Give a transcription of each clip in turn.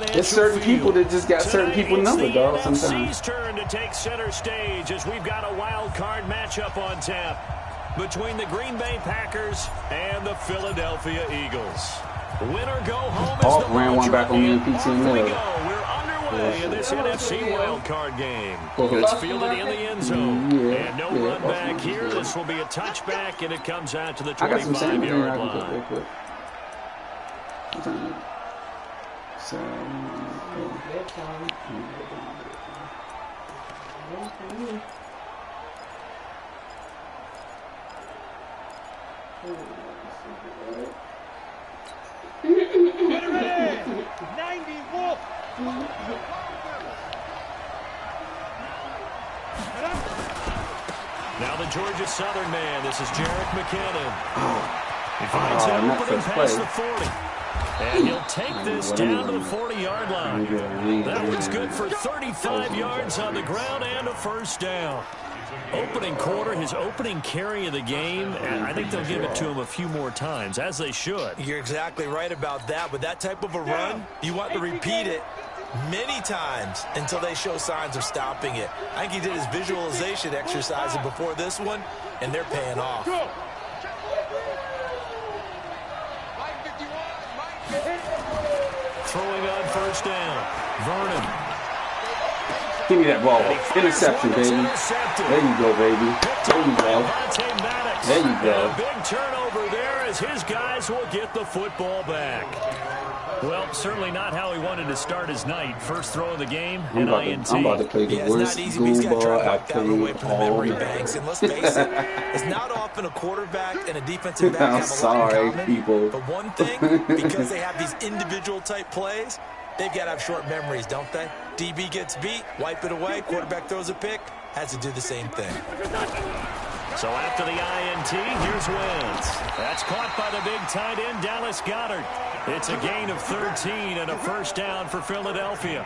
There's certain people that just got certain people numbered, dog. Sometimes. Sometimes. Turn to take center stage as we've got a wild card matchup on tap between the Green Bay Packers and the Philadelphia Eagles. Winner go home is the ran one back on me and PT in the middle. We're underway in this NFC wild card game. It's fielded in the end zone. And no run back here. This will be a touchback, and it comes out to the 25-yard line. Now the Georgia Southern man. This is Jerick McKinnon. He finds an opening past the 40. And he'll take this down to the 40-yard line. That was good for 35 yards on the ground and a first down. Opening quarter, his opening carry of the game, and I think they'll give it to him a few more times, as they should. You're exactly right about that. With that type of a run, you want to repeat it many times until they show signs of stopping it. I think he did his visualization exercise before this one, and they're paying off. Throwing on first down, Vernon. Give me that ball. Interception, baby. There you go, baby. There you go. There you go. A big turnover there as his guys will get the football back. Well, certainly not how he wanted to start his night. First throw of the game, I'm about to play the worst goofball I've played all night. And let's face it, it's not often a quarterback and a defensive back I'm have a sorry, lot in common, people. But one thing, because they have these individual type plays, they've got to have short memories, don't they? DB gets beat, wipe it away, quarterback throws a pick, has to do the same thing. So after the INT, here's Wentz. That's caught by the big tight end, Dallas Goedert. It's a gain of 13 and a first down for Philadelphia.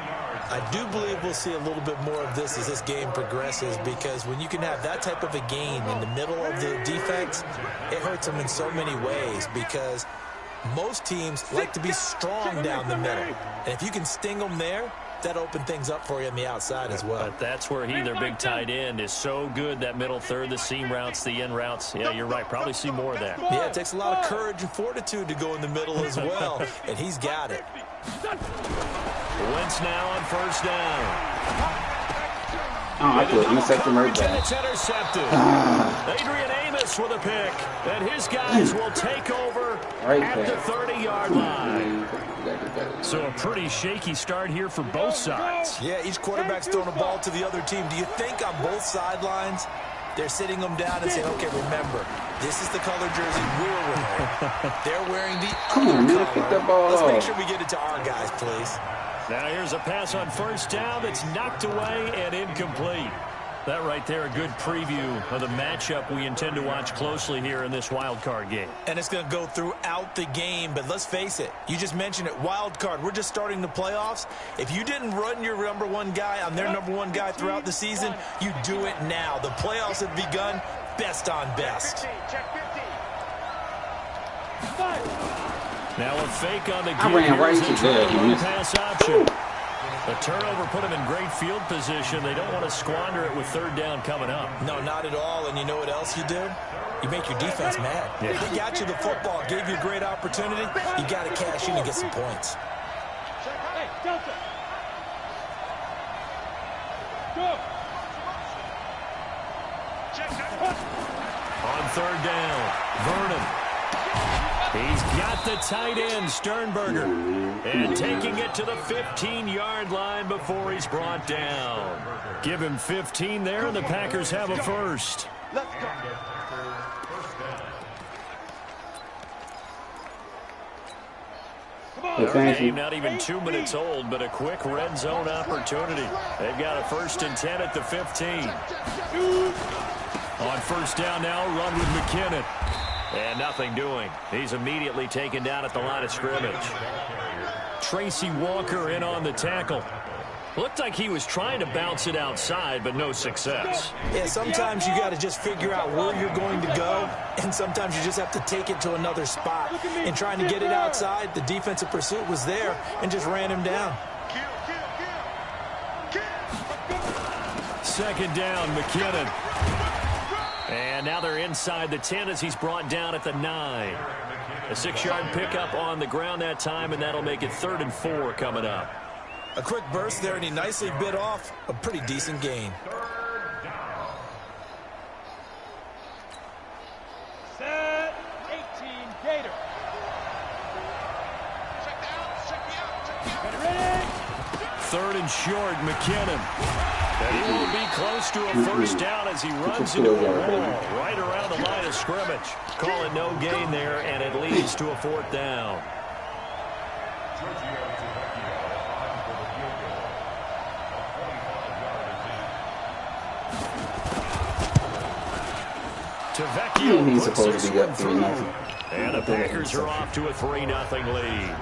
I do believe we'll see a little bit more of this as this game progresses, because when you can have that type of a gain in the middle of the defense, it hurts them in so many ways, because most teams like to be strong down the middle. And if you can sting them there, that open things up for you on the outside as well. But that's where their big tight end, is so good, that middle third, the seam routes, the in routes. Yeah, you're right. Probably see more of that. Yeah, it takes a lot of courage and fortitude to go in the middle as well, and he's got it. Wentz now on first down. I feel interception right back. It's intercepted. Adrian Amos with a pick, and his guys will take over at the 30-yard line. So a pretty shaky start here for both sides. Yeah, each quarterback's throwing a ball to the other team. Do you think on both sidelines they're sitting them down and saying, okay, remember, this is the color jersey we're wearing. They're wearing the other color. Let's make sure we get it to our guys, please. Now here's a pass on first down that's knocked away and incomplete. That right there, a good preview of the matchup we intend to watch closely here in this wild card game. And it's going to go throughout the game, but let's face it, you just mentioned it, wild card. We're just starting the playoffs. If you didn't run your number one guy on their number one guy throughout the season, you do it now. The playoffs have begun, best on best. Now a fake on the I ran right into there. Pass option. The turnover put them in great field position. They don't want to squander it with third down coming up. No, not at all. And you know what else you do? You make your defense mad. Yeah. They got you the football, gave you a great opportunity. You got to cash in and get some points. On third down, Vernon. He's got the tight end, Sternberger, and taking it to the 15-yard line before he's brought down. Give him 15 there, and the Packers have a first. Let's go. Game not even 2 minutes old, but a quick red zone opportunity. They've got a 1st and 10 at the 15. On first down now, run with McKinnon. And nothing doing. He's immediately taken down at the line of scrimmage. Tracy Walker in on the tackle. Looked like he was trying to bounce it outside, but no success. Yeah, sometimes you got to just figure out where you're going to go, and sometimes you just have to take it to another spot. And trying to get it outside, the defensive pursuit was there and just ran him down. Second down, McKinnon. And now they're inside the 10 as he's brought down at the 9. A 6-yard pickup on the ground that time, and that'll make it 3rd and 4 coming up. A quick burst there, and he nicely bit off a pretty decent gain. Set 18, Gator. Ready? 3rd and short, McKinnon. And he will be close to a first down as he runs into a wall right around the line of scrimmage. Call it no gain there, and it leads to a 4th down. He's supposed to be up 3-0. And the Packers are off to a 3-0 lead.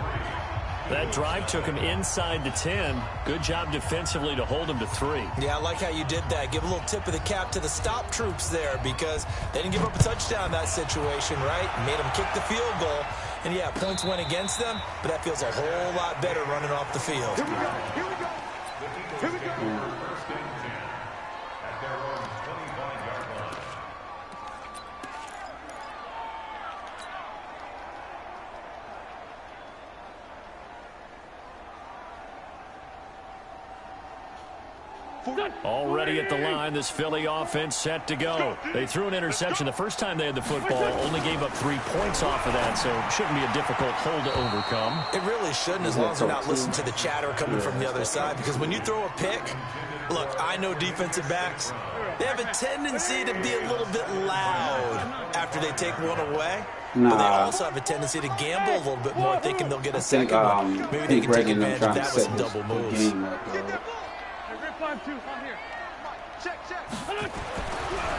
That drive took him inside the 10. Good job defensively to hold him to 3. Yeah, I like how you did that. Give a little tip of the cap to the stop troops there because they didn't give up a touchdown in that situation, right? Made them kick the field goal. And, yeah, points went against them, but that feels a whole lot better running off the field. Here we go. Here we go. Here we go. Already at the line, this Philly offense set to go. They threw an interception the first time they had the football, only gave up 3 points off of that, so it shouldn't be a difficult hole to overcome. It really shouldn't, as long as they're not listening to the chatter coming from the other side, because when you throw a pick, look, I know defensive backs, they have a tendency to be a little bit loud after they take one away. But they also have a tendency to gamble a little bit more, thinking they'll get a second one. Maybe they can take advantage of that with some double moves.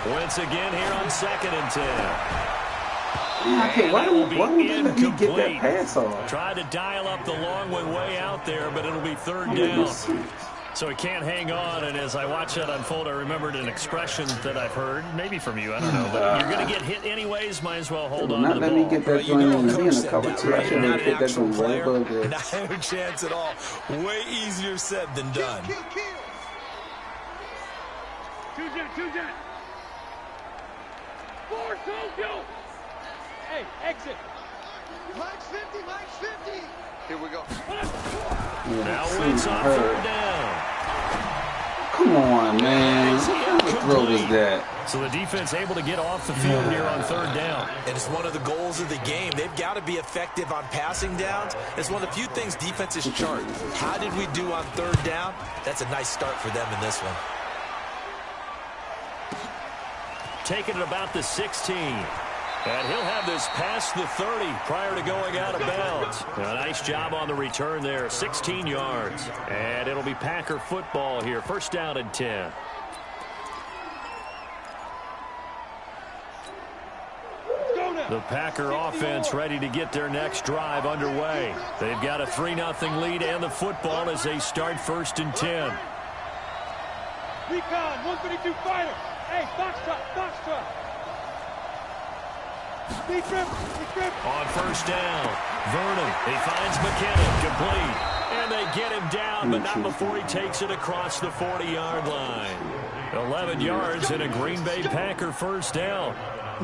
Once again here on 2nd and 10. Okay, why don't we let me get that pass off? Try to dial up the long one way out there, but it'll be 3rd down. So he can't hang on, and as I watch that unfold, I remembered an expression that I've heard, maybe from you, I don't know, but you're going to get hit anyways, might as well hold on to the ball. Let me get that joint in the cover, too. I should have hit that joint way above there. Not a chance at all. Way easier said than done. Two jet. 4, go. Hey, exit. Max 50. Here we go. Now Wentz on 3rd down. Come on, man. What throw was that? So the defense able to get off the field here on 3rd down. And it's one of the goals of the game. They've got to be effective on passing downs. It's one of the few things defenses chart. How did we do on 3rd down? That's a nice start for them in this one. Taking it about the 16. And he'll have this past the 30 prior to going out of bounds. A nice job on the return there, 16 yards. And it'll be Packer football here, 1st down and 10. The Packer offense ready to get their next drive underway. They've got a 3-0 lead and the football as they start 1st and 10. Recon, 132 fighter. Hey, box truck. On 1st down, Vernon, he finds McKinnon, complete. And they get him down, but not before he takes it across the 40-yard line. 11 yards and a Green Bay Packer 1st down.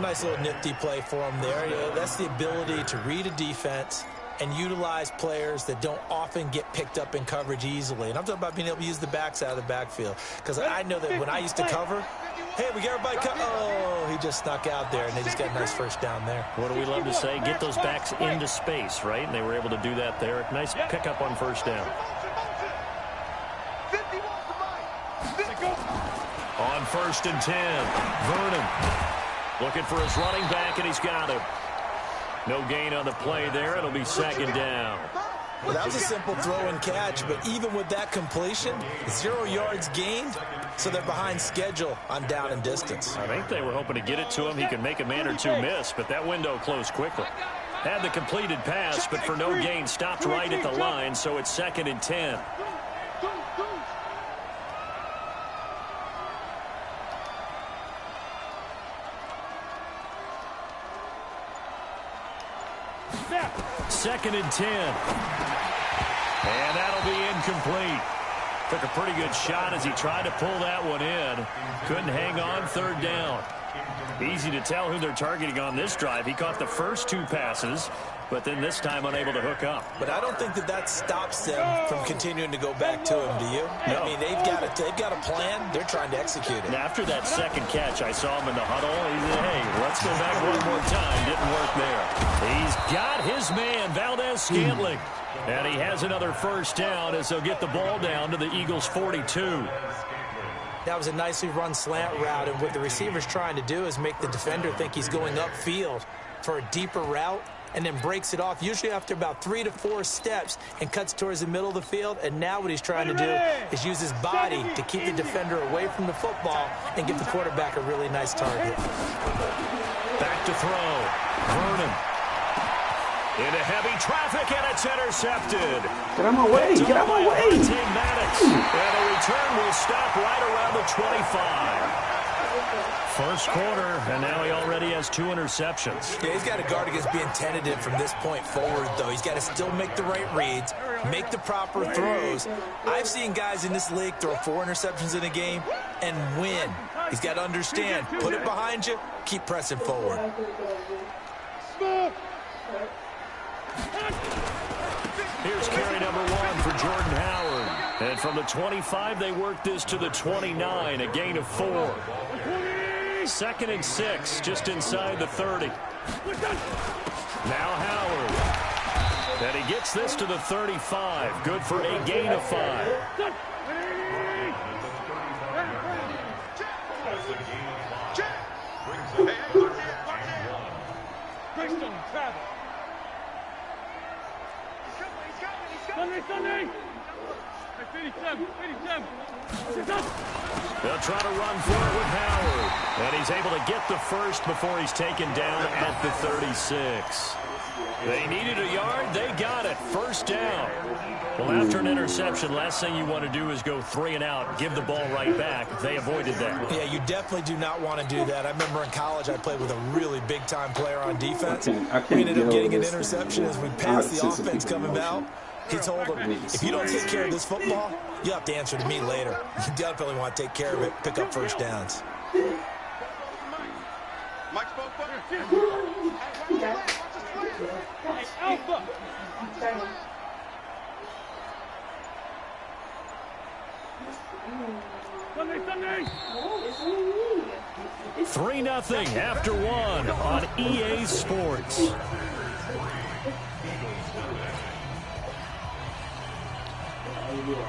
Nice little nifty play for him there. Yeah, that's the ability to read a defense and utilize players that don't often get picked up in coverage easily. And I'm talking about being able to use the backs out of the backfield. Because I know that when I used to cover, hey, we got everybody oh, he just snuck out there, and they just got a nice 1st down there. What do we love to say? Get those backs into space, right? And they were able to do that there. Nice pickup on 1st down. On 1st and 10, Vernon looking for his running back, and he's got him. No gain on the play there. It'll be 2nd down. Well, that was a simple throw and catch, but even with that completion, 0 yards gained, so they're behind schedule on down and distance. I think they were hoping to get it to him. He could make a man or two miss, but that window closed quickly. Had the completed pass, but for no gain, stopped right at the line, so it's 2nd and 10. 2nd and 10. And that'll be incomplete. Took a pretty good shot as he tried to pull that one in. Couldn't hang on 3rd down. Easy to tell who they're targeting on this drive. He caught the first 2 passes, but then this time unable to hook up. But I don't think that stops them from continuing to go back to him, do you? No. I mean, they've got a plan. They're trying to execute it. And after that 2nd catch, I saw him in the huddle. He said, hey, let's go back one more time. Didn't work there. He's got his man, Valdez-Scantling. And he has another 1st down as they'll get the ball down to the Eagles' 42. That was a nicely run slant route, and what the receiver's trying to do is make the defender think he's going upfield for a deeper route, and then breaks it off, usually after about 3 to 4 steps, and cuts towards the middle of the field. And now what he's trying to do is use his body to keep the defender away from the football and give the quarterback a really nice target. Back to throw. Vernon. Into heavy traffic, and it's intercepted. Get out of my way. Get out of my way. And the return will stop right around the 25. First quarter, and now he already has 2 interceptions. Yeah, he's got to guard against being tentative from this point forward, though. He's got to still make the right reads, make the proper throws. I've seen guys in this league throw 4 interceptions in a game and win. He's got to understand, put it behind you, keep pressing forward. Here's carry number 1 for Jordan Howard. And from the 25, they work this to the 29, a gain of 4. 2nd and 6, just inside the 30. Now Howard. And he gets this to the 35. Good for a gain of 5. Sunday. They'll try to run for it with Howard. And he's able to get the first before he's taken down at the 36. They needed a yard. They got it. 1st down. Well, after an interception, last thing you want to do is go 3 and out, give the ball right back. They avoided that. Yeah, you definitely do not want to do that. I remember in college I played with a really big-time player on defense. I can't we ended up getting an interception as we passed the offense coming out. He told him, if you don't take care of this football, you have to answer to me later. You definitely want to take care of it, pick up 1st downs. Alpha. 3-0 after 1 on EA Sports.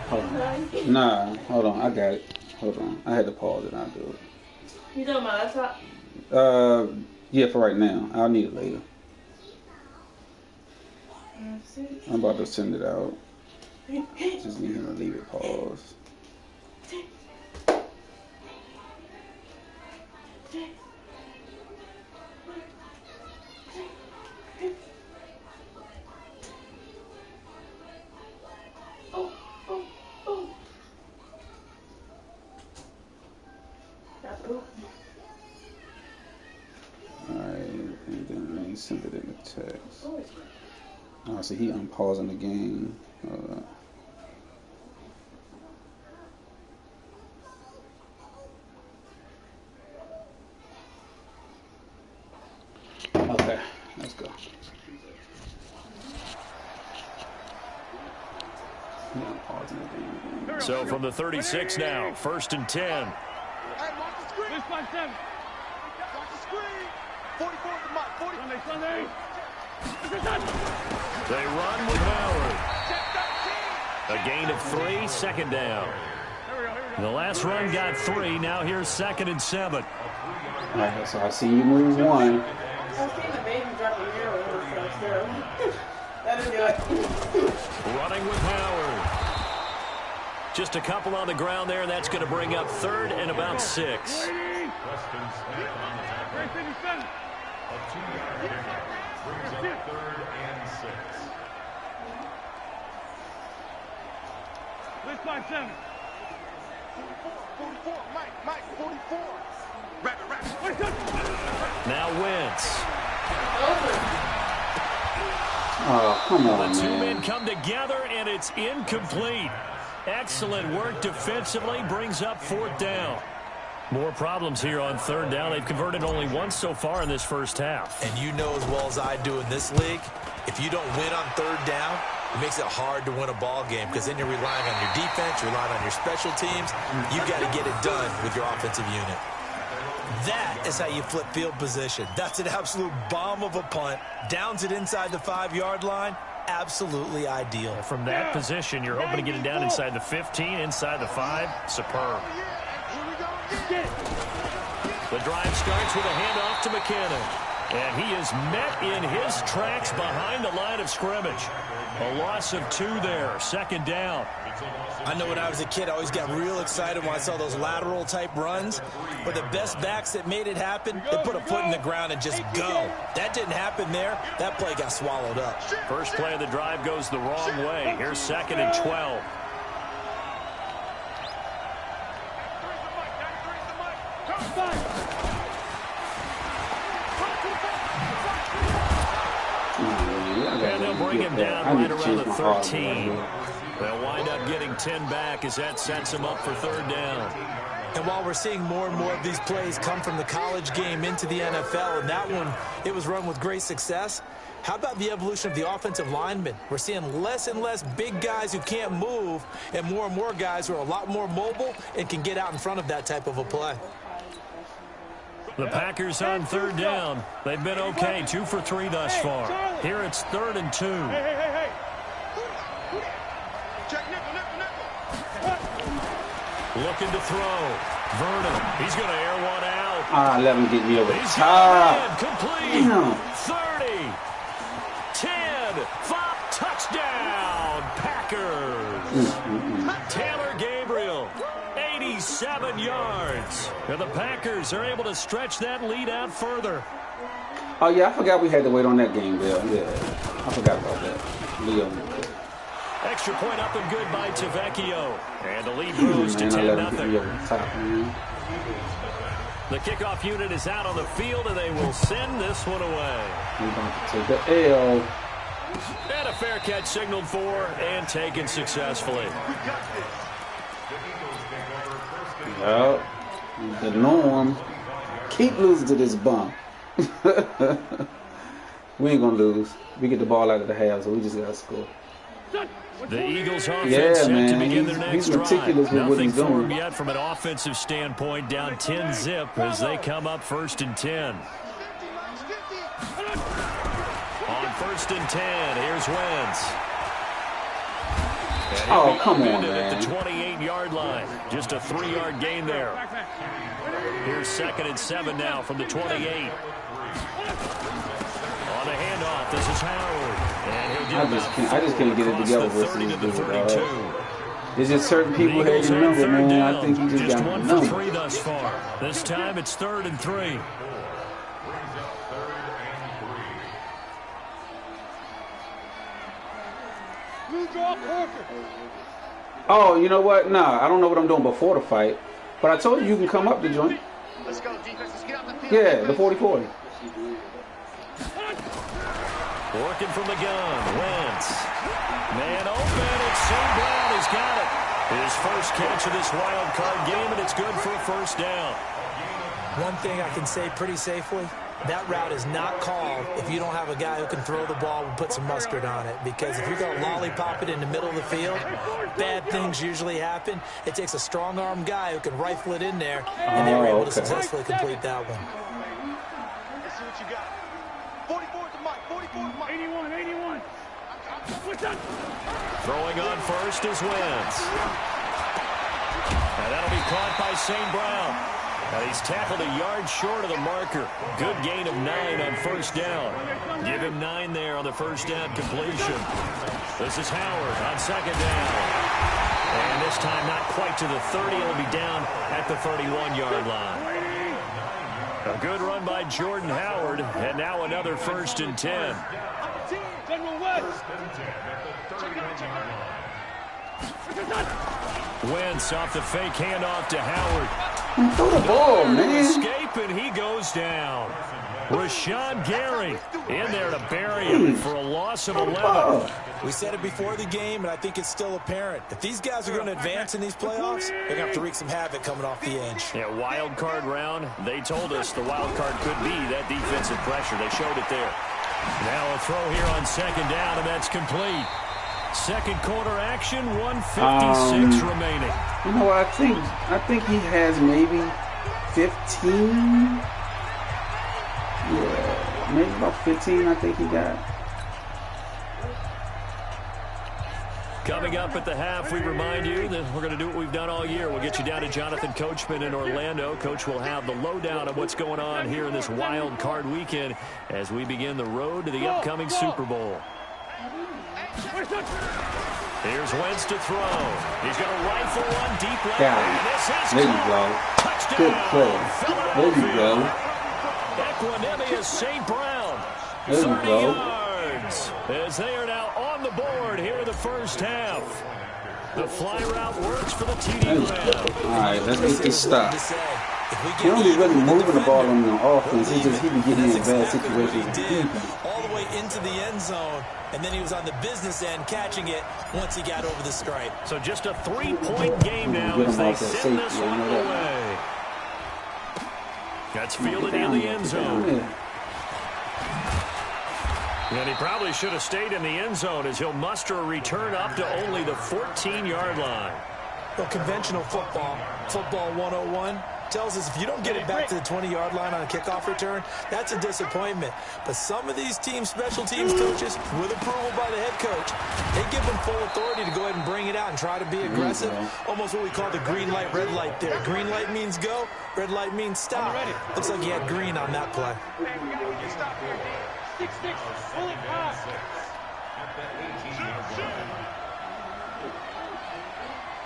Hold on. Nah, hold on. I got it. Hold on. I had to pause it. I'll do it. You doing my laptop? Yeah, for right now. I'll need it later. I'm about to send it out. Just need him to leave it paused. Send it in the text. Oh, see, he unpausing the game. Okay, let's go. So from the 36 now, 1st and 10. They run with Howard. A gain of 3, 2nd down. The last run got 3. Now here's 2nd and 7. All right, so I see you move 1. I seen the baby drop a mirror and stuff, so that'll do it. Running with Howard. Just a couple on the ground there, and that's going to bring up 3rd and about 6. Now Wentz. Oh, come on, The two man. men come together, and it's incomplete. Excellent work defensively, brings up 4th down. More problems here on 3rd down. They've converted only once so far in this first half. And you know as well as I do in this league, if you don't win on 3rd down, it makes it hard to win a ball game because then you're relying on your defense, you're relying on your special teams. You got to get it done with your offensive unit. That is how you flip field position. That's an absolute bomb of a punt. Downs it inside the 5-yard line. Absolutely ideal. From that position, you're hoping to get it down inside the 15, inside the 5. Superb. The drive starts with a handoff to McKinnon. And he is met in his tracks behind the line of scrimmage. A loss of 2 there. 2nd down. I know when I was a kid, I always got real excited when I saw those lateral type runs. But the best backs that made it happen, they put a foot in the ground and just go. That didn't happen there. That play got swallowed up. First play of the drive goes the wrong way. Here's 2nd and 12. And they'll bring him down right around the 13. They'll wind up getting 10 back as that sets him up for 3rd down. And while we're seeing more and more of these plays come from the college game into the NFL, and that one, it was run with great success, how about the evolution of the offensive linemen? We're seeing less and less big guys who can't move and more guys who are a lot more mobile and can get out in front of that type of a play. The Packers on 3rd down. They've been okay, 2 for 3 thus far. Here it's 3rd and 2. Hey. Check nickel. Looking to throw. Vernon, he's going to air one out. Let him get me over the He's top. complete. Damn. 30, 10, 5, touchdown, Packers. Taylor Gabriel, 87 yards. And the Packers are able to stretch that lead out further. Oh, yeah, I forgot we had to wait on that game, Bill. Yeah, I forgot about that. Leo. Extra point up and good by Tavecchio. And the lead grows to 10-0. The kickoff unit is out on the field, and they will send this one away. We're going to take the L. And a fair catch signaled for and taken successfully. Well, the norm. Keep losing to this bum. We ain't going to lose. We get the ball out of the half, so we just got to score. The Eagles offense set to begin their next he's meticulous drive. with what he's Nothing for doing. him yet from an offensive standpoint, down 10-zip as they come up 1st and 10. On 1st and 10, here's Wentz. Oh, come on, man. At the man. 28-yard line. Just a 3-yard gain there. Here's 2nd and 7 now from the 28. On the handoff, this is Howard. I just can't get it together versus this dude. It's just certain people had the number, man. I think he just got the 1 number. for 3 thus far. This time it's 3rd and 3. Oh, you know what? Nah, I don't know what I'm doing before the fight. But I told you can come up the joint. Let's go, defense. Let's get out the field. Yeah, the 40-40. Working from the gun, Wentz. Man open, it's St. Brown. He's got it. His first catch of this wild card game, and it's good for a 1st down. One thing I can say pretty safely, that route is not called if you don't have a guy who can throw the ball and put some mustard on it. Because if you're going to lollipop it in the middle of the field, bad things usually happen. It takes a strong-arm guy who can rifle it in there, and they were able to successfully complete that one. Let's see what you got. 44 to Mike. 44 to Mike. 81. Throwing on first is Wentz. And that'll be caught by St. Brown. And he's tackled a yard short of the marker. Good gain of 9 on 1st down. Give him 9 there on the 1st down completion. This is Howard on 2nd down. And this time not quite to the 30. It'll be down at the 31-yard line. A good run by Jordan Howard. And now another 1st and 10. Wentz off the fake handoff to Howard. Throw the ball, man. Escape, and he goes down. Rashawn Gary in there to bury him for a loss of 11. We said it before the game, and I think it's still apparent. If these guys are going to advance in these playoffs, they're going to have to wreak some havoc coming off the edge. Yeah, wild card round. They told us the wild card could be that defensive pressure. They showed it there. Now a throw here on second down, and that's complete. Second quarter action, 1:56 remaining. You know, I think he has maybe 15. Yeah, maybe about 15. I think he got. Coming up at the half, we remind you that we're going to do what we've done all year. We'll get you down to Jonathan Coachman in Orlando. Coach will have the lowdown of what's going on here in this wild card weekend as we begin the road to the upcoming Super Bowl. Here's Wentz to throw. He's going to rifle one deep left. There you go. Good play. There you go. Equanimous St. Brown. There you go. Yards as they are now on the board here in the first half. The fly route works for the TD round. All right, let's get this stop. He don't be really moving the ball on the offense. He be getting in bad situations. All the way into the end zone, and then he was on the business end catching it once he got over the stripe. So just a 3-point game now as they send this one away. That's fielded in the end zone. And he probably should have stayed in the end zone as he'll muster a return up to only the 14-yard line. Well, conventional football 101, tells us if you don't get it back to the 20-yard line on a kickoff return, that's a disappointment. But some of these special teams coaches, with approval by the head coach, they give them full authority to go ahead and bring it out and try to be aggressive. Almost what we call the green light, red light there. Green light means go, red light means stop. Looks like he had green on that play. 6-6, pull it past.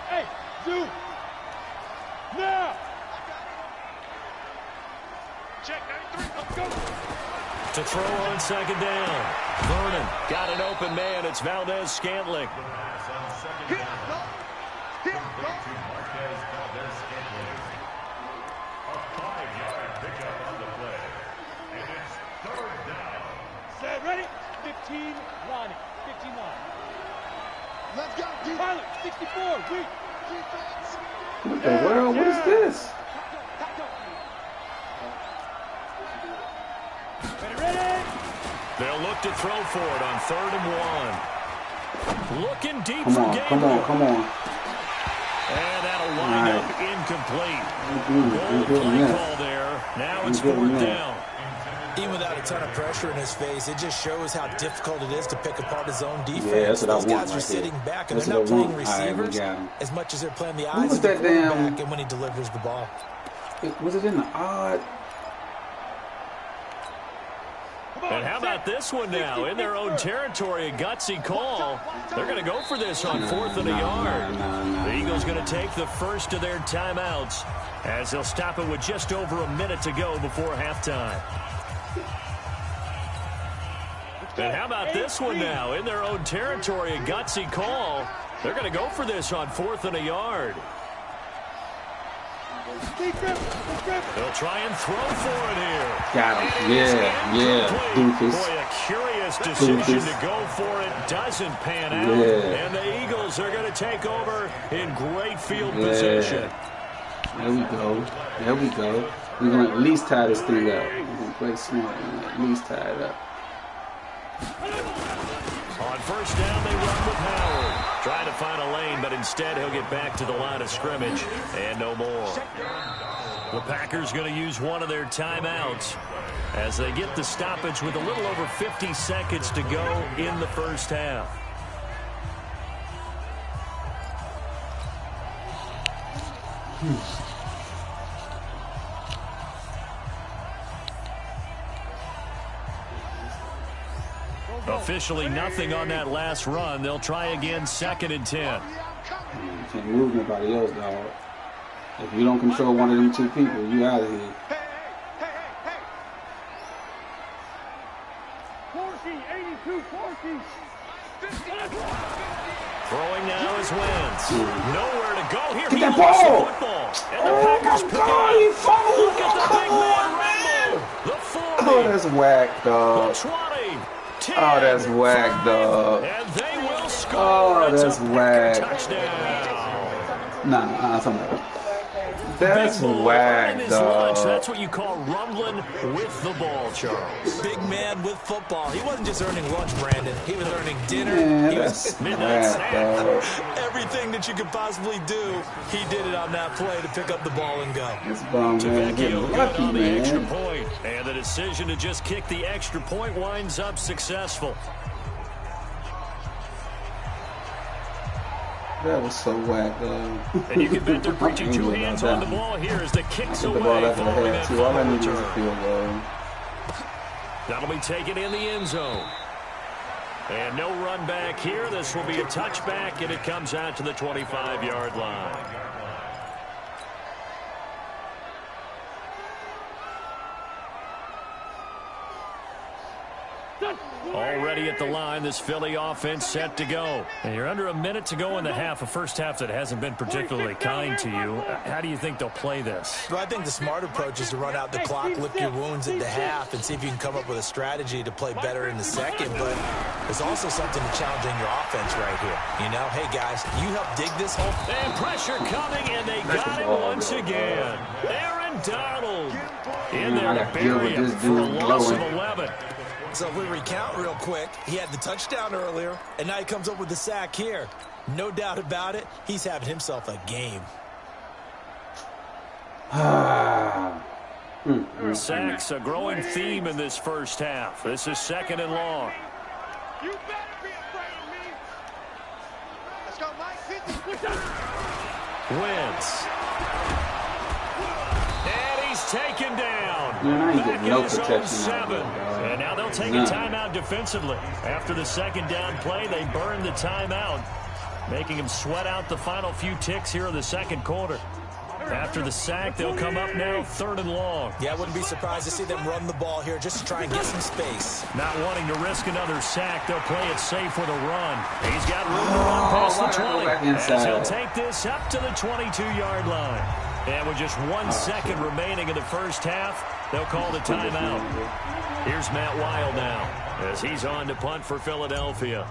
Hey, Zoo! Now! Check 93. Let's go. To throw on second down. Vernon got an open man. It's Valdez-Scantling. Set, ready? 15 line. 15 line. Let's go. Pilot, 64, weak. What the world? What is this? Ready? They'll look to throw for it on 3rd and 1. Looking deep for Gabriel. Come on. And that'll wind up incomplete. Goal play call there. Now it's 4th down. Even without a ton of pressure in his face, it just shows how difficult it is to pick apart his own defense. Yeah, that's what Those I want guys are right sitting there. back, and That's they're not what I playing want. All right, we receivers got him. as much as they're playing the Who eyes was of the that damn- quarterback and when he delivers the ball. Was it in the odd? And how about this one now? In their own territory, a gutsy call. They're going to go for this on 4th and a yard. The Eagles going to take the first of their timeouts as they'll stop it with just over a minute to go before halftime. And how about this one now? In their own territory, a gutsy call. They're going to go for this on 4th and a yard. They'll try and throw for it here. Got him. Yeah. Doofus. Boy, a curious decision to go for it doesn't pan out. Yeah. And the Eagles are going to take over in great field position. There we go. We're going to at least tie this thing up. We're going to play smart and at least tie it up. On 1st down, they run with Howard. Trying to find a lane, but instead he'll get back to the line of scrimmage and no more. The Packers going to use one of their timeouts as they get the stoppage with a little over 50 seconds to go in the first half. Officially nothing on that last run. They'll try again 2nd and 10. You can't move nobody else, dog. If you don't control one of them two people, you out of here. 82, 40. Throwing now is Wentz. Nowhere to go here. Get that He lost the ball. football. And the Packers pick it up. He fumbled. Look at the big man rumble. The 4 Oh, that's whack, dog. 20, 10, Oh, that's whack, dog. and they will score. Oh, It's that's a whack. touchdown. Nah, something. That's Big boy whack, earning his lunch. dog. That's what you call rumbling with the ball, Charles. Big man with football. He wasn't just earning lunch, Brandon. He was earning dinner. Man, He that's was whack, dog. everything that you could possibly do. He did it on that play to pick up the ball and go. This bum man getting Good lucky, on the extra man. point. And the decision to just kick the extra point winds up successful. That was so whack, dog. And you can bet they're preaching two hands on the ball here as the kicks Took away. the ball after the following half, that too. All I fumble needed was a return. field goal. That'll be taken in the end zone. And no run back here. This will be a touchback, and it comes out to the 25-yard line. Already at the line, this Philly offense set to go. And you're under a minute to go in the half, a first half that hasn't been particularly kind to you. How do you think they'll play this? Well, I think the smart approach is to run out the clock, lick your wounds at the half, and see if you can come up with a strategy to play better in the second. But there's also something to challenging your offense right here. You know, hey, guys, you help dig this hole. And pressure coming, and they got it once again. Aaron Donald in there to bury him for a loss of 11. So if we recount real quick, he had the touchdown earlier, and now he comes up with the sack here. No doubt about it, he's having himself a game. Sacks, a growing theme in this first half. This is second and long. You better be afraid of me. Let's go, Mike. Wentz. And he's taken down. Man, I ain't Back getting in no his own protection out 7. there, dog. And now they'll take None. a timeout defensively. After the second down play, they burn the timeout, making him sweat out the final few ticks here in the second quarter. After the sack, they'll come up now third and long. Yeah, I wouldn't be surprised to see them run the ball here just to try and get some space. Not wanting to risk another sack, they'll play it safe with a run. He's got room to run past the 20. As he'll take this up to the 22-yard line. And with just 1 second remaining in the first half, they'll call the timeout. Here's Matt Wild now as he's on to punt for Philadelphia.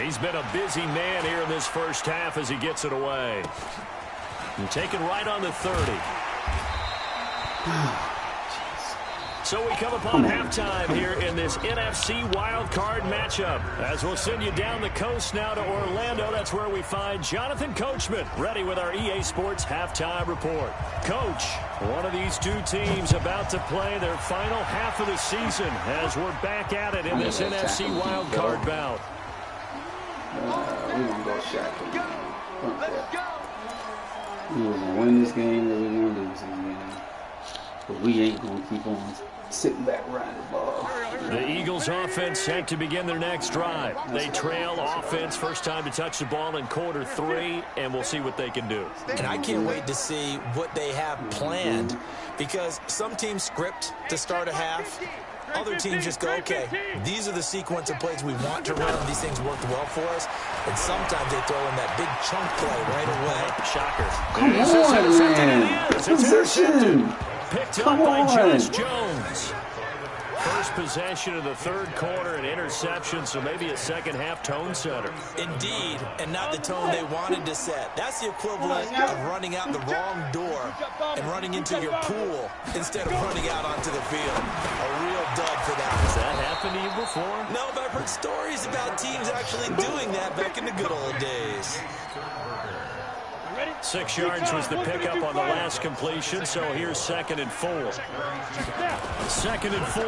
He's been a busy man here in this first half as he gets it away. And taken right on the 30. So we come upon halftime here in this NFC Wildcard matchup. As we'll send you down the coast now to Orlando, that's where we find Jonathan Coachman ready with our EA Sports halftime report. Coach, one of these two teams about to play their final half of the season as we're back at it in this NFC Wildcard bout. We're going to go shotgun. We're going to win this game or we're going to lose this game. But we ain't going to keep on sitting back riding the ball. The Eagles offense set to begin their next drive. They trail offense, first time to touch the ball in quarter 3, and we'll see what they can do. And I can't wait to see what they have planned, because some teams script to start a half. Other teams just go, okay, these are the sequence of plays we want to run. These things worked well for us. And sometimes they throw in that big chunk play right away. Shocker. Come on, man. Position. Picked up by Josh Jones. First possession of the third quarter, an interception, so maybe a second-half tone setter. Indeed, and not the tone they wanted to set. That's the equivalent of running out the wrong door and running into your pool instead of running out onto the field. A real dud for that. Has that happened to you before? No, but I've heard stories about teams actually doing that back in the good old days. 6 yards was the pickup on the last completion, so here's 2nd and 4. 2nd and 4.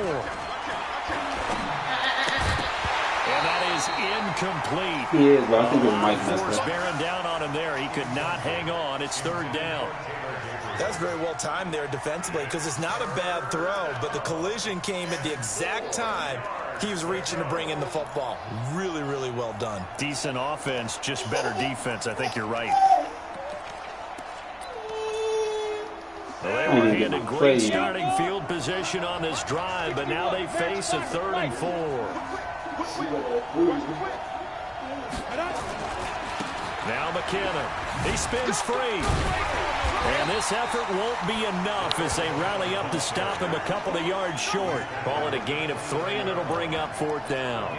And that is incomplete. He is, but I think it might mess Force up. bearing down on him there. He could not hang on. It's 3rd down. That's very well timed there defensively, because it's not a bad throw, but the collision came at the exact time he was reaching to bring in the football. Really, really well done. Decent offense, just better defense. I think you're right. Well, they were handed great starting field position on this drive, but now they face a 3rd and 4. Now McKinnon. He spins free. And this effort won't be enough as they rally up to stop him a couple of yards short. Call it a gain of 3, and it'll bring up 4th down.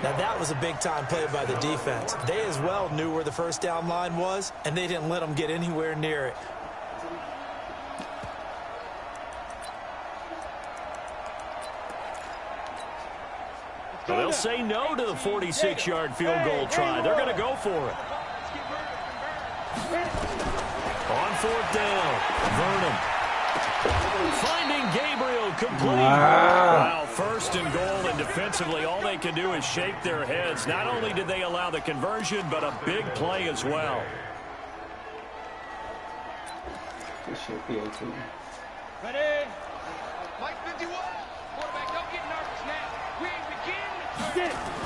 Now, that was a big-time play by the defense. They as well knew where the first down line was, and they didn't let them get anywhere near it. So they'll say no to the 46-yard field goal try. They're going to go for it. On 4th down, Vernon. Finding Gabriel complete. Wow, 1st and goal, and defensively all they can do is shake their heads. Not only did they allow the conversion, but a big play as well. This should be okay. Ready? Mike 51. Quarterback, don't get nervous now. We ain't beginning to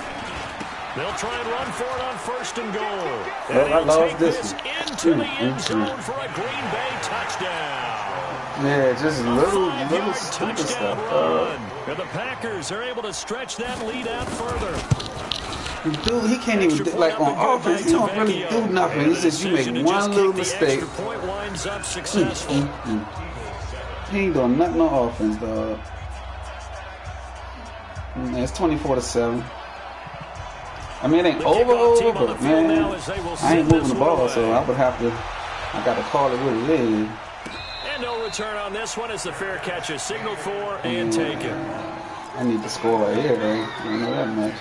They'll try and run for it on 1st and goal. Well, I lost this into the end zone for a Green Bay touchdown. Yeah, just little stupid stuff. And the Packers are able to stretch that lead out further. Dude, he can't even do, like on offense. He don't really do nothing. He says you make one little mistake. He ain't doing nothing on offense, dog. It's 24-7. I mean, it ain't over, man. I ain't moving the ball, so I would have to. I got to call it what it is. And no return on this one as the fair catch is signaled for and taken. I need to score right here, right? I don't know that much.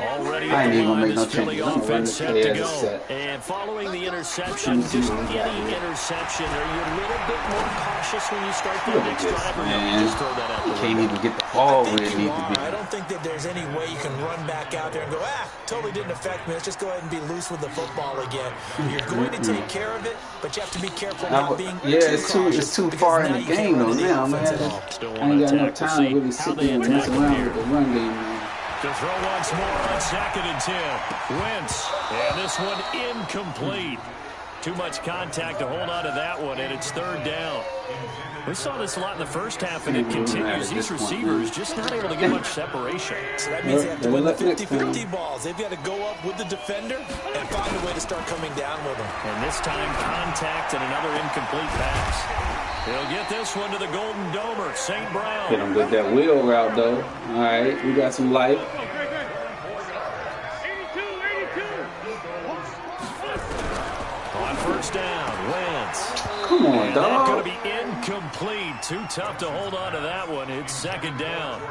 Already I ain't even gonna make no Philly changes. offense set to go. Set. And following the interception, just any interception, are you a little bit more cautious when you start the next drive, or no, you just throw that out the Can't window? even get the ball where it needs to be. I don't think that there's any way you can run back out there and go, totally didn't affect me. Let's just go ahead and be loose with the football again. You're going to take care of it, but you have to be careful not being it's too far in the game though now, man. I ain't got enough time to really sit there and mess around with the run game, man. To throw once more on 2nd and 10. Wentz. And this one incomplete. Too much contact to hold on to that one, and it's 3rd down. We saw this a lot in the first half, and it continues. These receivers just not able to get much separation. So that means they have to win the 50-50 balls. They've got to go up with the defender and find a way to start coming down with them. And this time, contact and another incomplete pass. He'll get this one to the Golden Domer, St. Brown. Hit him with that wheel route, though. All right, we got some life. On 1st down, Wentz. Come on, and dog. That's going to be incomplete. Too tough to hold on to that one. It's 2nd down.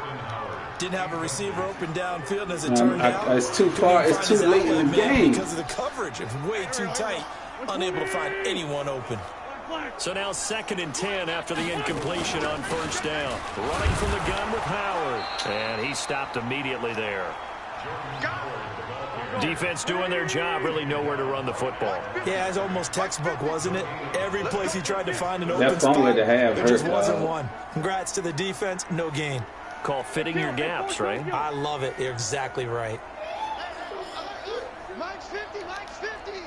Didn't have a receiver open downfield, as it turned out. It's too far. It's too late in the game. Because of the coverage, it's way too tight. Unable to find anyone open. So now 2nd and 10 after the incompletion on 1st down. Running from the gun with Howard. And he stopped immediately there. Defense doing their job, really nowhere to run the football. Yeah, it's almost textbook, wasn't it? Every place he tried to find an open that spot, there just wasn't one. Congrats to the defense, no gain. Call fitting your gaps, right? I love it. You're exactly right. Mike's 50, Mike's 50.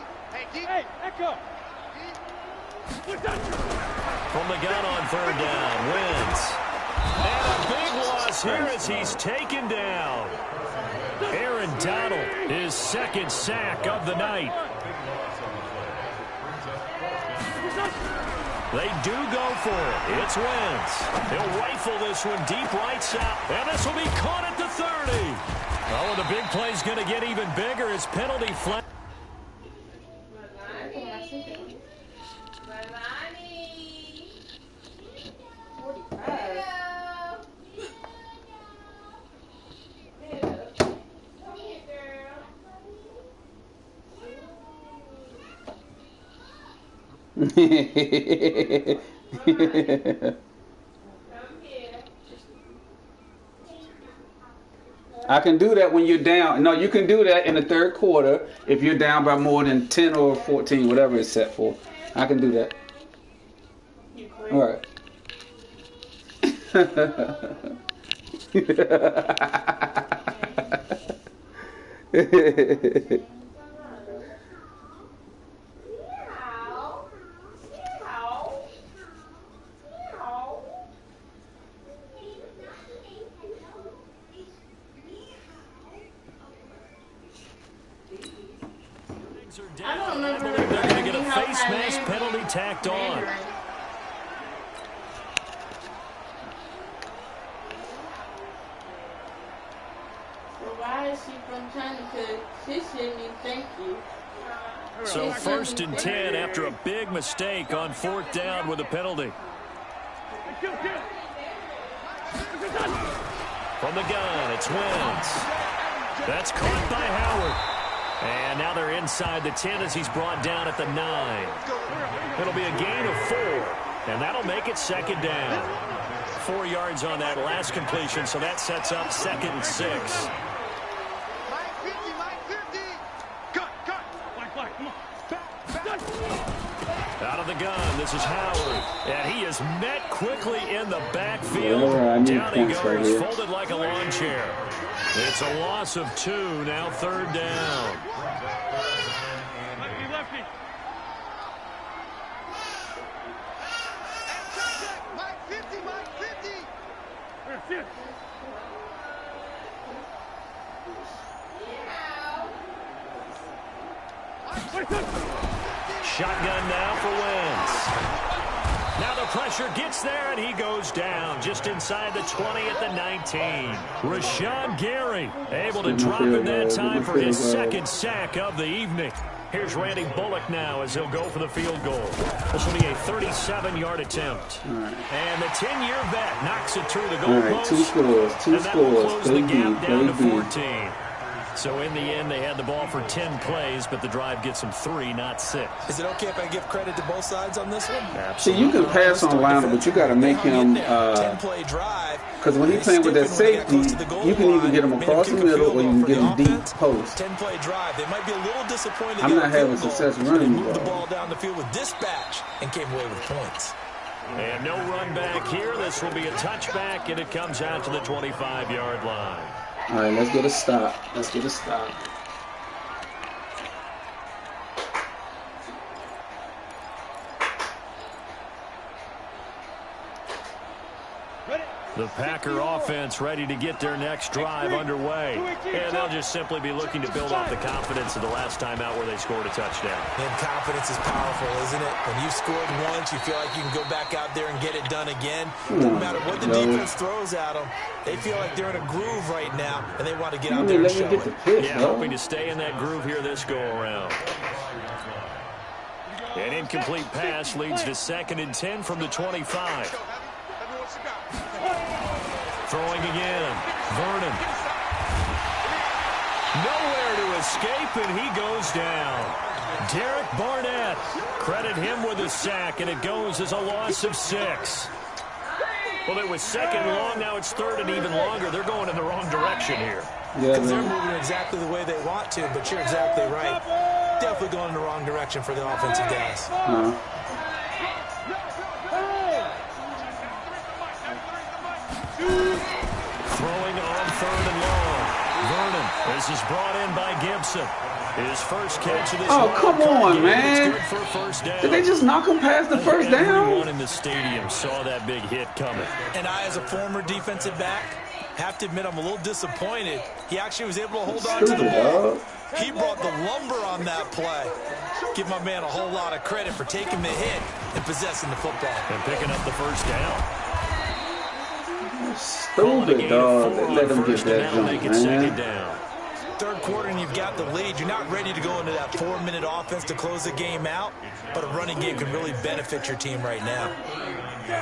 Hey, Echo. From the gun on 3rd down, Wentz. And a big loss here as he's taken down. Aaron Donald, his 2nd sack of the night. They do go for it. It's Wentz. He'll rifle this one deep right side. And this will be caught at the 30. Oh, and the big play's going to get even bigger as penalty flag. I can do that when you're down. No, you can do that in the 3rd quarter if you're down by more than 10 or 14, whatever it's set for. I can do that. All right. penalty tacked on. Why is she from China? Because she shouldn't even thank you. So 1st and 10 after a big mistake on 4th down with a penalty. From the gun, it's Wentz. That's caught by Howard. And now they're inside the 10 as he's brought down at the 9. It'll be a gain of 4, and that'll make it 2nd down. 4 yards on that last completion, so that sets up 2nd and 6. Out of the gun, this is Howard. And he is met quickly in the backfield. Down he goes, folded like a lawn chair. It's a loss of 2, now 3rd down. Lefty. Mike 50, Mike 50. Shotgun now for Wentz. Now the pressure gets there, and he goes down just inside the 20 at the 19. Rashawn Gary able to drop in that time for his 2nd sack of the evening. Here's Randy Bullock now as he'll go for the field goal. This will be a 37-yard attempt. And the 10-year vet knocks it through the goal post. 2 scores, 2 scores. And that will close the gap down to 14. So in the end, they had the ball for 10 plays, but the drive gets them 3, not 6. Is it okay if I give credit to both sides on this one? Absolutely. See, you can pass on Lionel, but you got to make him. 10-play drive. Because when he's playing with that safety, you can either get him across the middle or you can get him deep post. 10-play drive. They might be a little disappointed. I'm not having success running the ball. Moved the ball ball down the field with dispatch and came away with points. And no run back here. This will be a touchback, and it comes out to the 25-yard line. All right, let's get a stop. Let's get a stop. The Packer offense ready to get their next drive underway. And they'll just simply be looking to build off the confidence of the last time out where they scored a touchdown. And confidence is powerful, isn't it? When you've scored once, you feel like you can go back out there and get it done again. Doesn't matter what the defense throws at them. They feel like they're in a groove right now, and they want to get out there and show it. Yeah, hoping to stay in that groove here this go-around. An incomplete pass leads to 2nd and 10 from the 25. Throwing again. Vernon. Nowhere to escape, and he goes down. Derek Barnett. Credit him with a sack, and it goes as a loss of 6. Well, it was 2nd long. Now it's 3rd and even longer. They're going in the wrong direction here. Yeah, they're moving exactly the way they want to, but you're exactly right. Definitely going in the wrong direction for the offensive guys. Throwing on 3rd and long. Vernon. This is brought in by Gibson. His first catch of this come on, man. Good for a 1st down. Did they just knock him past the 1st down? Everyone in the stadium saw that big hit coming. And I, as a former defensive back, have to admit I'm a little disappointed. He actually was able to hold on to the ball. He brought the lumber on that play. Give my man a whole lot of credit for taking the hit and possessing the football. And picking up the 1st down. Stupid, dog. They let him get that jump, man. 2nd down. 3rd quarter and you've got the lead. You're not ready to go into that 4-minute offense to close the game out, but a running game can really benefit your team right now.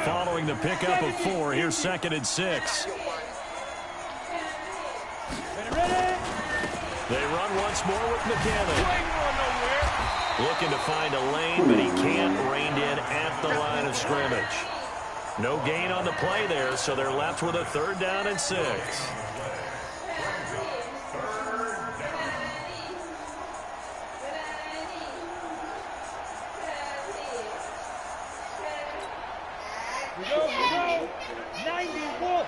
Following the pickup of 4, here's 2nd and 6. They run once more with McKinnon. Looking to find a lane, but he can't. Reined in at the line of scrimmage. No gain on the play there, so they're left with a 3rd down and 6. We go. 94.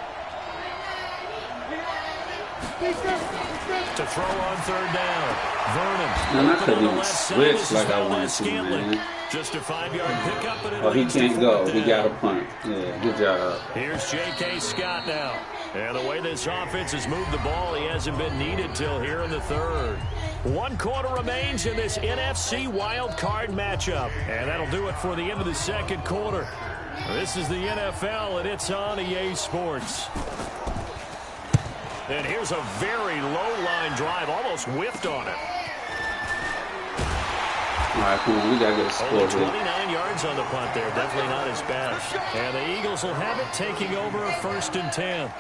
To throw on 3rd down. Vernon. Man, I couldn't even switch like I wanted to, man. Just a 5-yard pickup, but it Oh, he leads to can't go. fourth He got a down. punt. Yeah, good job. Here's J.K. Scott now. And the way this offense has moved the ball, he hasn't been needed till here in the third. 1 quarter remains in this NFC Wildcard matchup. And that'll do it for the end of the second quarter. This is the NFL, and it's on EA Sports. And here's a very low-line drive, almost whiffed on it. All right, come on. We got to get a score Only here. 29 yards on the punt there. Definitely not his best. And the Eagles will have it, taking over 1st and 10.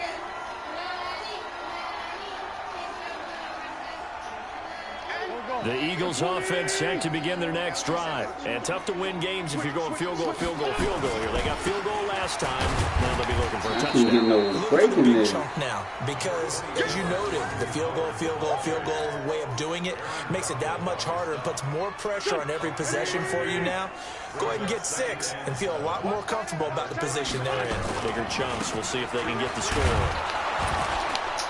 The Eagles offense set to begin their next drive. And tough to win games if you're going field goal, field goal, field goal here. They got field goal last time. Now they'll be looking for a I can't get touchdown. no break in there. Chunk now, because as you noted, the field goal way of doing it makes it that much harder and puts more pressure on every possession for you now. Go ahead and get 6 and feel a lot more comfortable about the position they're in. Bigger chunks. We'll see if they can get the score.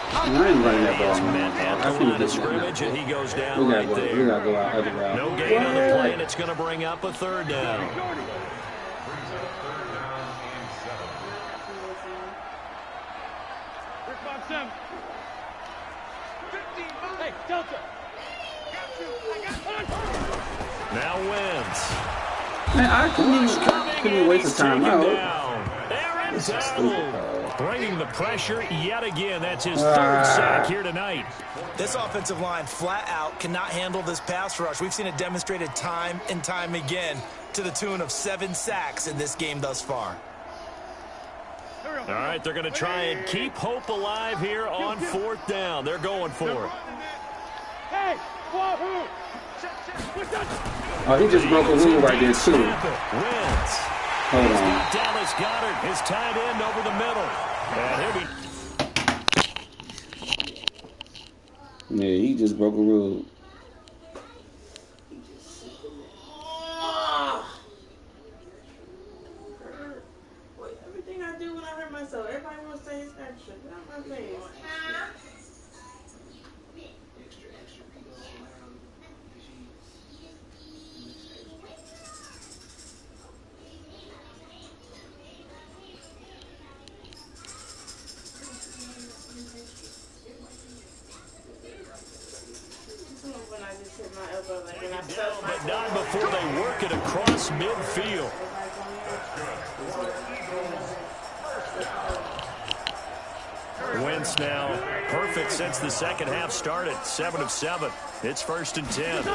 I ain't running that He is ball. met at the line of scrimmage, and he goes down right We there. got to go out other route. No gain on the play, and it's going to bring up a 3rd down. Here comes him. Hey, Delta. Now wins. Man, I couldn't even waste the time out. Aaron Donald bringing the pressure yet again. That's his 3rd sack here tonight. This offensive line flat out cannot handle this pass rush. We've seen it demonstrated time and time again to the tune of 7 sacks in this game thus far. All right, they're going to try and keep hope alive here on 4th down. They're going for it. Hey, wahoo! Oh, he just broke a rule right there, too. Wins. Hold He's on. got Dallas Goedert, his tight end, over the middle. And he'll be... Yeah, he just broke a rule. Wait, everything I do when I hurt myself, everybody wants to say it's extra. Get out my face. When I just hit my elbow, like, and I felt my But not before they work it across midfield. Wentz now perfect since the second half started. 7 of 7. It's 1st and 10.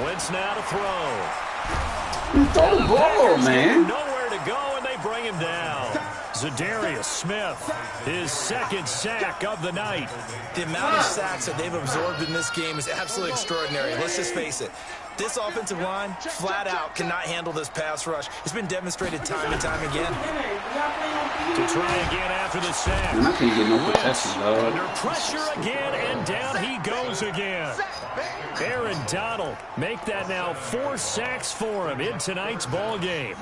Wentz now to throw. Throw the ball, man. Nowhere to go, and they bring him down. Zadarius Smith, his 2nd sack of the night. The amount of sacks that they've absorbed in this game is absolutely extraordinary. Let's just face it. This offensive line, flat out, cannot handle this pass rush. It's been demonstrated time and time again. To try again after the sack. Man, I can't get no protection, dog. Under pressure again, and down he goes again. Aaron Donald make that now 4 sacks for him in tonight's ball game.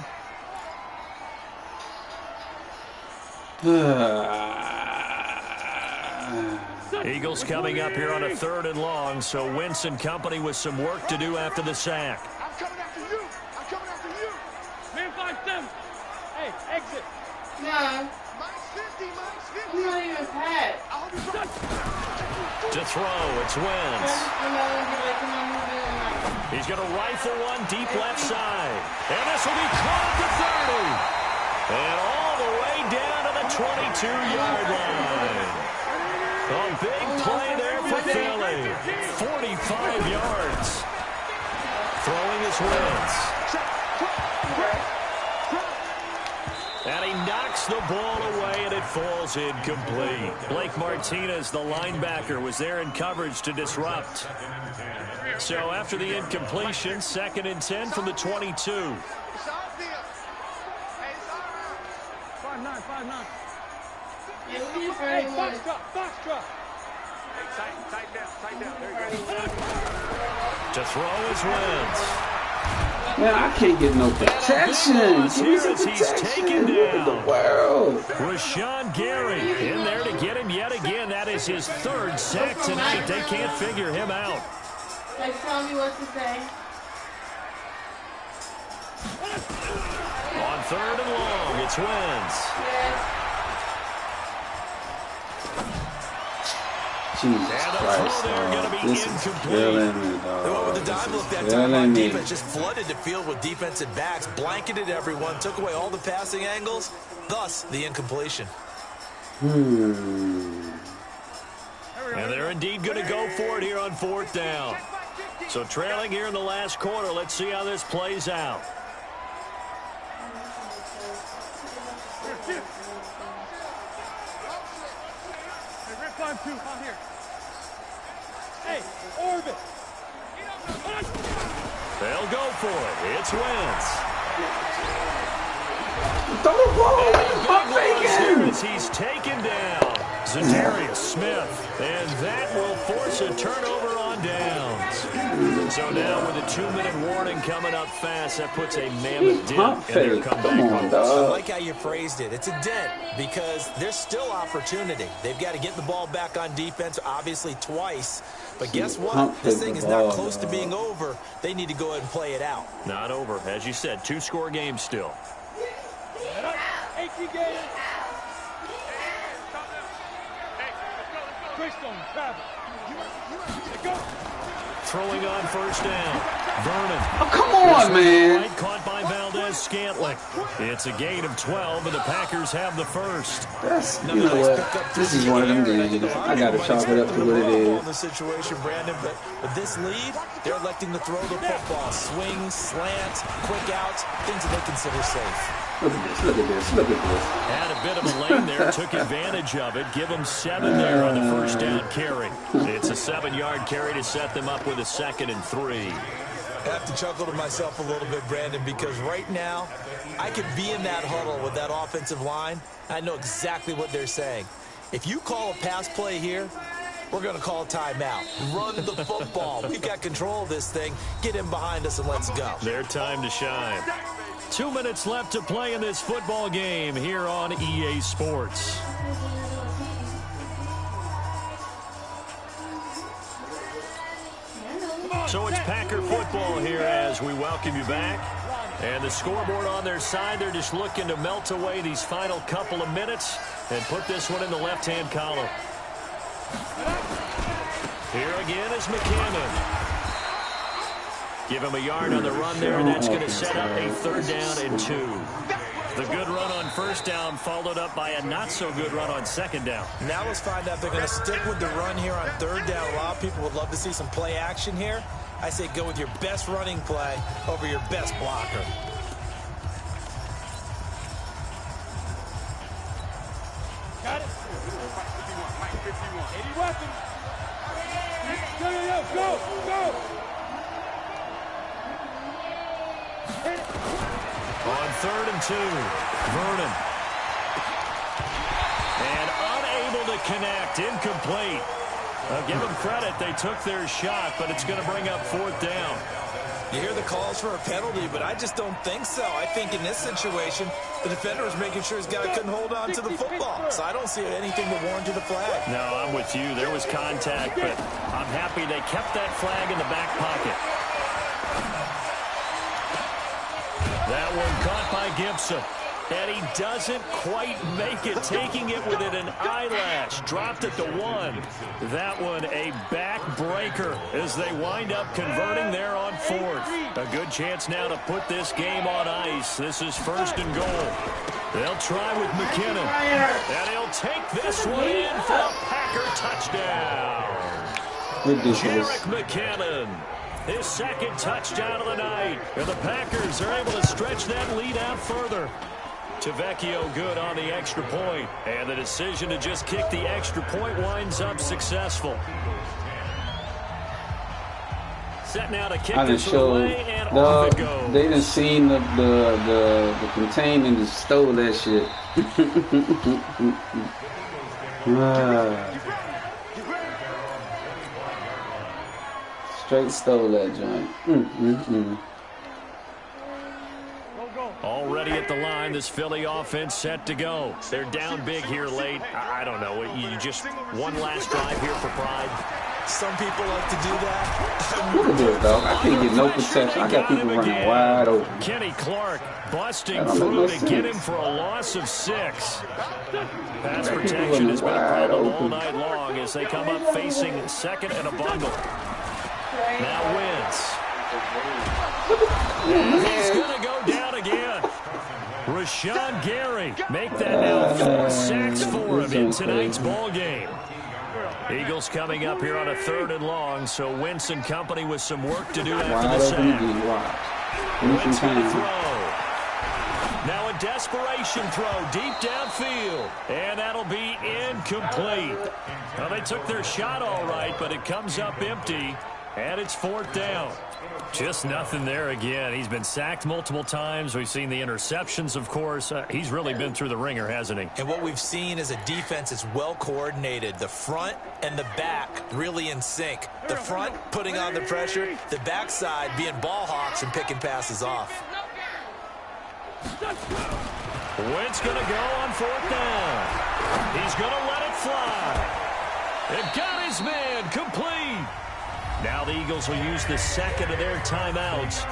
Eagles coming up here on a 3rd and long, so Wentz and company with some work to do after the sack. I'm coming after you. I'm coming after you. Man, 5-7. Hey, exit. Nah, Minus 50, minus 50. I'm not even pat. I hope you run. To throw, it's Wentz. He's going to rifle one deep left side. And this will be caught at the 30. And all the way down to the 22-yard line. A big play there for Philly. 45 yards. Throwing his Wentz. And he knocks the ball away, and it falls incomplete. Blake Martinez, the linebacker, was there in coverage to disrupt. So after the incompletion, 2nd and 10 from the 22. It's all deal. Hey, it's all right. 5-9. Yeah, we need Hey, 31. box truck. Hey, tighten down. There you go. To throw is Wentz. Man, I can't get no protection. Give me some protection. What in the world? Rashawn Gary in there to get him yet again. That is his 3rd sack tonight. They can't figure him out. Like, tell me what to say. 3rd and long. It's Wentz. Jesus Christ, this is killing me, dog. The dive look that time on defense just flooded the field with defensive backs, blanketed everyone, took away all the passing angles, thus the incompletion. And they're indeed going to go for it here on 4th down. So trailing here in the last quarter. Let's see how this plays out. They'll go for it. It's Wentz. Throw the ball. I'm faking. He's taken down Zadarius Smith, and that will force a turnover on downs. So now with a 2-minute warning coming up fast, that puts a mammoth dent in their comeback. I like how you phrased it. It's a dent because there's still opportunity. They've got to get the ball back on defense, obviously twice. But guess what? This thing is not close to being over. They need to go ahead and play it out. Not over. As you said, 2-score game still. Throwing on 1st down. Vernon. Oh, come on, man. Right, caught by Valdez-Scantling. It's a gain of 12, and the Packers have the first. You know what? This is one of them games. I got to chalk it up to what it is. The situation, Brandon, but with this lead, they're electing to throw the football. Swings, slants, quick outs, things that they consider safe. Look at this, look at this, look at this. Had a bit of a lane there, took advantage of it. Give them 7 there on the 1st down carry. It's a 7-yard carry to set them up with a 2nd and 3. I have to chuckle to myself a little bit, Brandon, because right now I could be in that huddle with that offensive line. I know exactly what they're saying. If you call a pass play here, we're going to call a timeout. Run the football. We've got control of this thing. Get in behind us and let's go. Their time to shine. 2 minutes left to play in this football game here on EA Sports. So it's Packer football here as we welcome you back. And the scoreboard on their side, they're just looking to melt away these final couple of minutes and put this one in the left-hand column. Here again is McCammon. Give him a yard on the run there, and that's going to set up a 3rd down and 2. The good run on 1st down followed up by a not-so-good run on 2nd down. Now let's find out if they're going to stick with the run here on 3rd down. A lot of people would love to see some play action here. I say go with your best running play over your best blocker. Got it. 80 weapons. Go. On 3rd and 2, Vernon. And unable to connect, incomplete. Give them credit, they took their shot, but it's going to bring up 4th down. You hear the calls for a penalty, but I just don't think so. I think in this situation, the defender is making sure his guy couldn't hold on to the football. So I don't see anything to warrant to the flag. No, I'm with you. There was contact, but I'm happy they kept that flag in the back pocket. That one caught by Gibson. And he doesn't quite make it, taking it within an eyelash. Dropped at the 1. That one a backbreaker as they wind up converting there on 4th. A good chance now to put this game on ice. This is 1st and goal. They'll try with McKinnon. And he'll take this one in for a Packer touchdown. Jerick McKinnon. His 2nd touchdown of the night. And the Packers are able to stretch that lead out further. Tavecchio good on the extra point. And the decision to just kick the extra point winds up successful. Set now to kick this away, and off it goes. They done seen the contain and just stole that shit. Straight stole that joint. Already at the line, this Philly offense set to go. They're down big here late. I don't know. You just one last drive here for pride. Some people like to do that. Look at this, dog. I can't get no protection. I got people running wide open. Kenny Clark busting through to get him for a loss of 6. Pass protection has been a problem all night long as they come up facing second and a bundle. Now Wentz. And he's going to go down again. Rashawn Gary make that now 4 sacks for him in tonight's ball game. Eagles coming up here on a 3rd and long, so Wentz and company with some work to do after the sack. Wentz going to throw. Now a desperation throw deep downfield, and that'll be incomplete. Well, they took their shot all right, but it comes up empty, and it's 4th down. Just nothing there again. He's been sacked multiple times. We've seen the interceptions, of course. He's really been through the ringer, hasn't he? And what we've seen is a defense that's well coordinated. The front and the back really in sync. The front putting on the pressure, the backside being ball hawks and picking passes off. Wentz going to go on 4th down. He's going to let it fly. They've got his man complete. Now the Eagles will use the second of their timeouts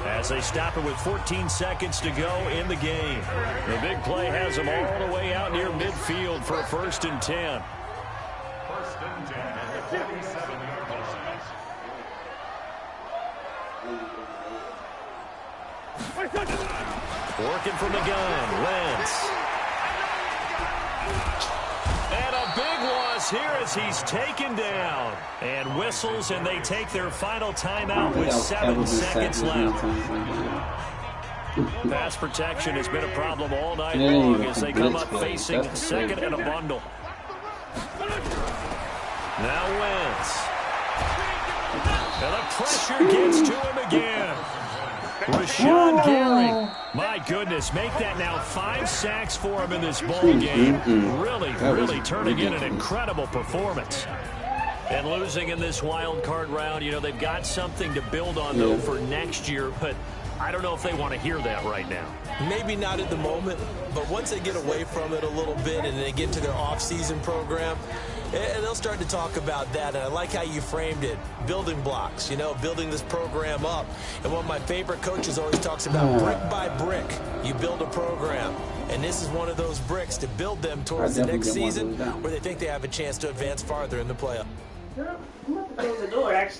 as they stop it with 14 seconds to go in the game. The big play has them all the way out near midfield for a 1st and 10. Working from the gun, Wentz. And a big loss here as he's taken down. And whistles, and they take their final timeout with 7 seconds left. Pass protection has been a problem all night long as they come up facing second and a bundle. Now Wentz. And the pressure gets to him again. Rashawn Gary, my goodness, make that now 5 sacks for him in this ball game. Really turning in an incredible performance. And losing in this wild card round, you know, they've got something to build on, though, for next year. But I don't know if they want to hear that right now. Maybe not at the moment, but once they get away from it a little bit and they get to their off-season program, and they'll start to talk about that. And I like how you framed it, building blocks, you know, building this program up. And one of my favorite coaches always talks about brick by brick, you build a program. And this is one of those bricks to build them towards the next season where they think they have a chance to advance farther in the playoffs. I'm about to close the door, actually.